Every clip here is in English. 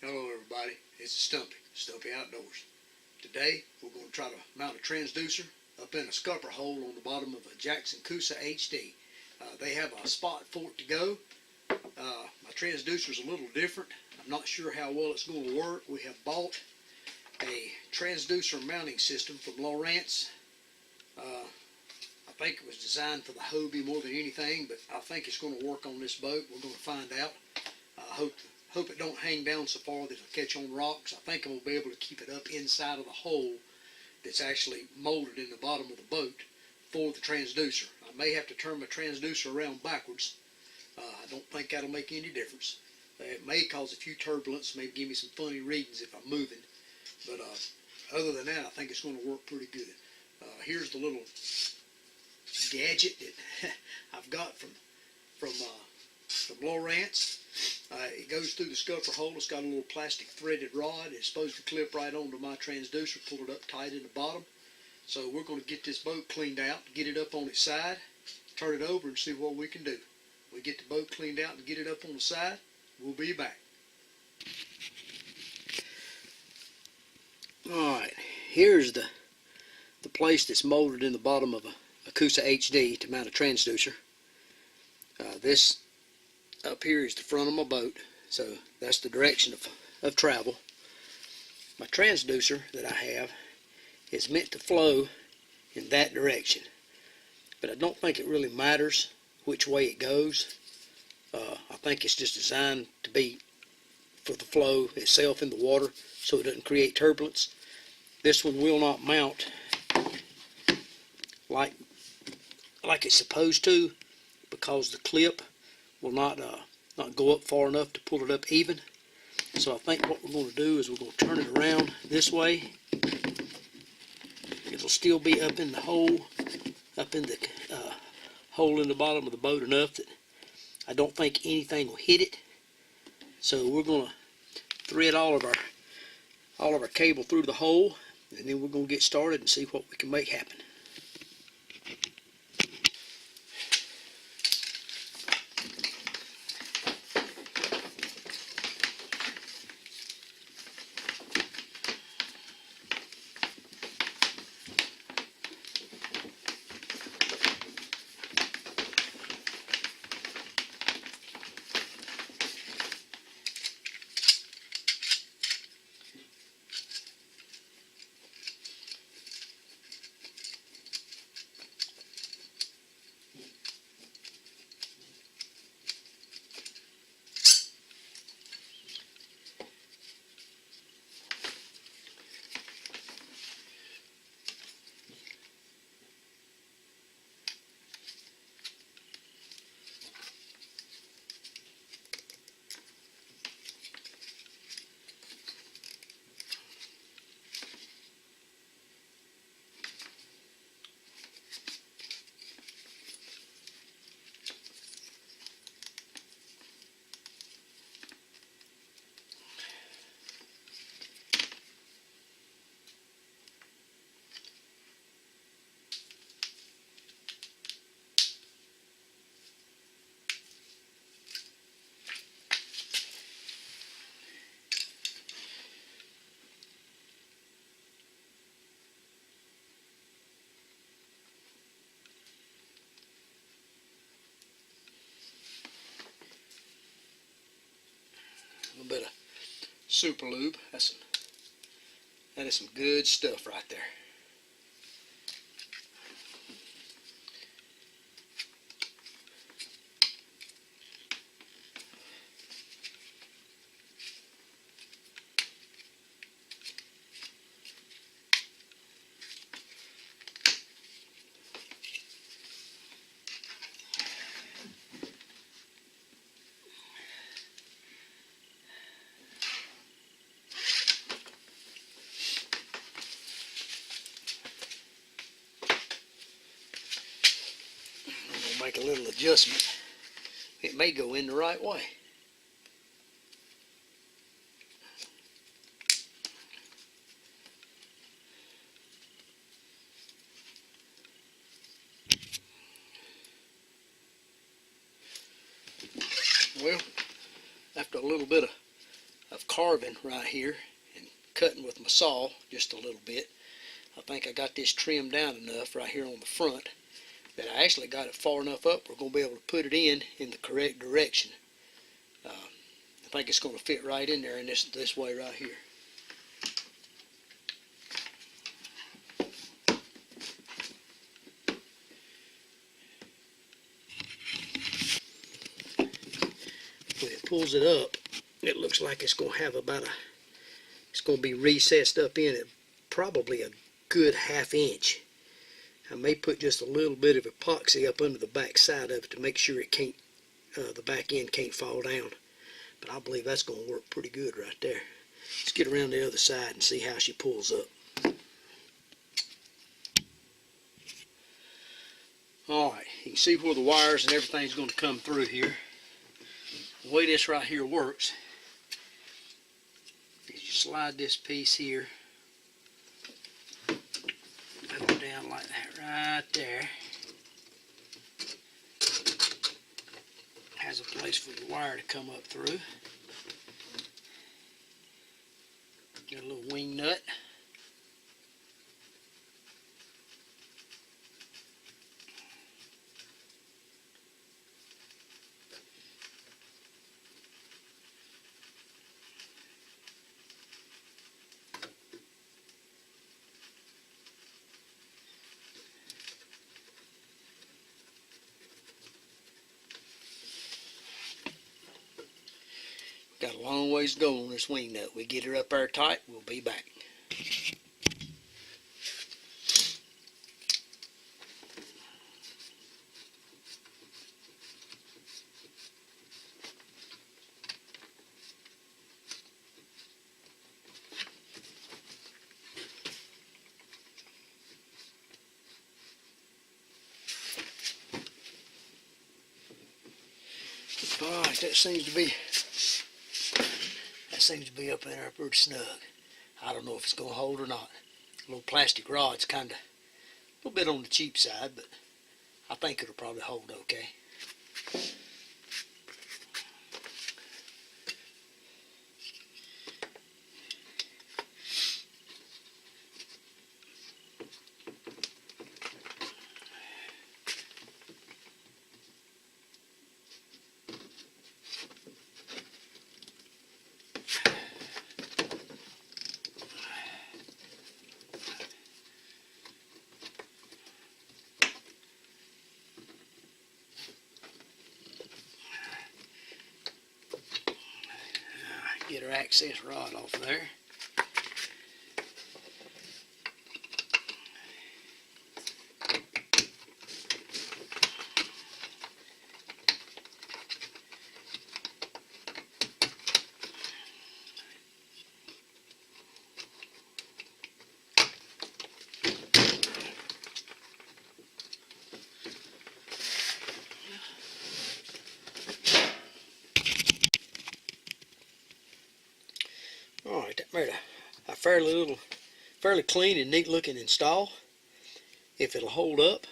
Hello everybody, it's Stumpy, Stumpy Outdoors. Today we're going to try to mount a transducer up in a scupper hole on the bottom of a Jackson Coosa HD. They have a spot for it to go. My transducer is a little different. I'm not sure how well it's going to work. We have bought a transducer mounting system from Lawrence. I think it was designed for the Hobie more than anything, but I think it's going to work on this boat. We're going to find out. I hope it don't hang down so far that it'll catch on rocks. I think I'm going to be able to keep it up inside of the hole that's actually molded in the bottom of the boat for the transducer. I may have to turn my transducer around backwards. I don't think that'll make any difference. It may cause a few turbulence, maybe give me some funny readings if I'm moving. But other than that, I think it's going to work pretty good. Here's the little gadget that I've got from Lawrence. It goes through the scupper hole. It's got a little plastic threaded rod. It's supposed to clip right onto my transducer, pull it up tight in the bottom. So we're going to get this boat cleaned out, get it up on its side, turn it over and see what we can do. We get the boat cleaned out and get it up on the side, we'll be back. Alright, here's the place that's molded in the bottom of a Coosa HD to mount a transducer. This up here is the front of my boat, so that's the direction of travel. My transducer that I have is meant to flow in that direction, but I don't think it really matters which way it goes. I think it's just designed to be for the flow itself in the water so it doesn't create turbulence. This one will not mount like it's supposed to, because the clip will not go up far enough to pull it up even. So I think what we're going to do is we're going to turn it around this way. It'll still be up in the hole, hole in the bottom of the boat enough that I don't think anything will hit it. So we're going to thread all of our cable through the hole, and then we're going to get started and see what we can make happen. A little bit of super lube. That is some good stuff right there. Make a little adjustment. It may go in the right way. Well, after a little bit of of carving right here and cutting with my saw just a little bit. I think I got this trimmed down enough right here on the front that I actually got it far enough up we're going to be able to put it in the correct direction. I think it's going to fit right in there in this way right here. When it pulls it up, it looks like it's going to have it's going to be recessed up in it probably a good ½ inch. I may put just a little bit of epoxy up under the back side of it to make sure it can't, the back end can't fall down. But I believe that's going to work pretty good right there. Let's get around the other side and see how she pulls up. Alright, you can see where the wires and everything's going to come through here. The way this right here works is you slide this piece here up and down like that right there. Has a place for the wire to come up through. Got a little wing nut. Got a long ways to go on this wing nut. We get her up there tight, we'll be back. Alright, that seems to be up in there pretty snug. I don't know if it's going to hold or not. A little plastic rod's kind of a little bit on the cheap side, but I think it'll probably hold okay. Get her access rod off there. Alright, that made a fairly clean and neat looking install. If it'll hold up,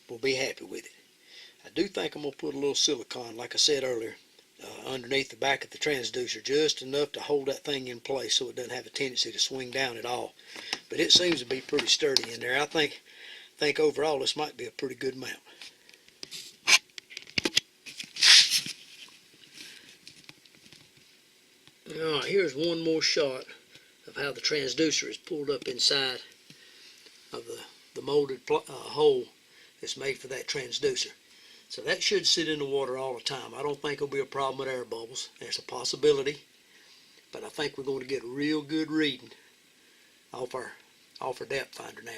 we'll be happy with it. I do think I'm going to put a little silicone, like I said earlier, underneath the back of the transducer, just enough to hold that thing in place so it doesn't have a tendency to swing down at all. But it seems to be pretty sturdy in there. I think overall this might be a pretty good mount. Alright, here's one more shot of how the transducer is pulled up inside of the molded hole that's made for that transducer. So that should sit in the water all the time. I don't think it'll be a problem with air bubbles. There's a possibility, but I think we're going to get a real good reading off our depth finder now.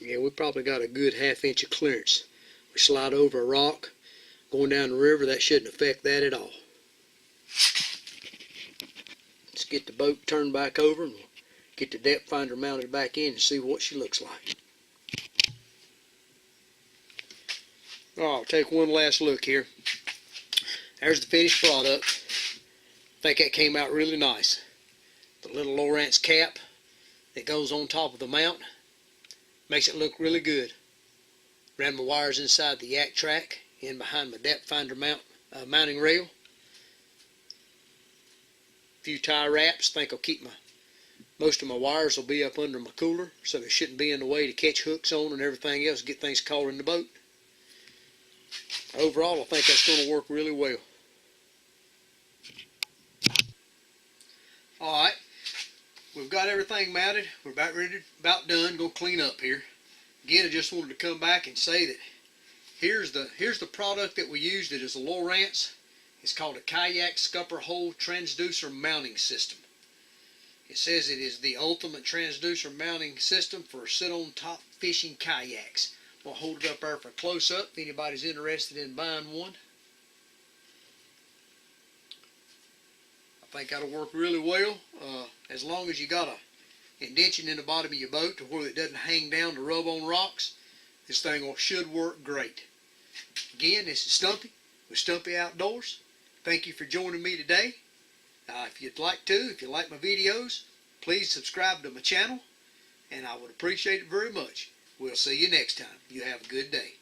Yeah, we probably got a good ½ inch of clearance. We slide over a rock going down the river, that shouldn't affect that at all. Let's get the boat turned back over and we'll get the depth finder mounted back in and see what she looks like. Oh, I'll take one last look here. There's the finished product. I think that came out really nice. The little Lowrance cap that goes on top of the mount. Makes it look really good. Ran my wires inside the yak track, in behind my depth finder mounting rail. A few tie wraps. Think I'll keep most of my wires will be up under my cooler, so they shouldn't be in the way to catch hooks on and everything else, get things caught in the boat. Overall, I think that's going to work really well. Alright, we've got everything mounted. We're about done. Go clean up here. Again, I just wanted to come back and say that here's the product that we used. It is a Lowrance. It's called a Kayak Scupper Hole Transducer Mounting System. It says it is the ultimate transducer mounting system for sit-on-top fishing kayaks. I'll hold it up there for a close-up if anybody's interested in buying one. I think that'll work really well, as long as you got a indention in the bottom of your boat to where it doesn't hang down to rub on rocks. This thing should work great. Again, this is Stumpy with Stumpy Outdoors. Thank you for joining me today. If you like my videos, please subscribe to my channel, and I would appreciate it very much. We'll see you next time. You have a good day.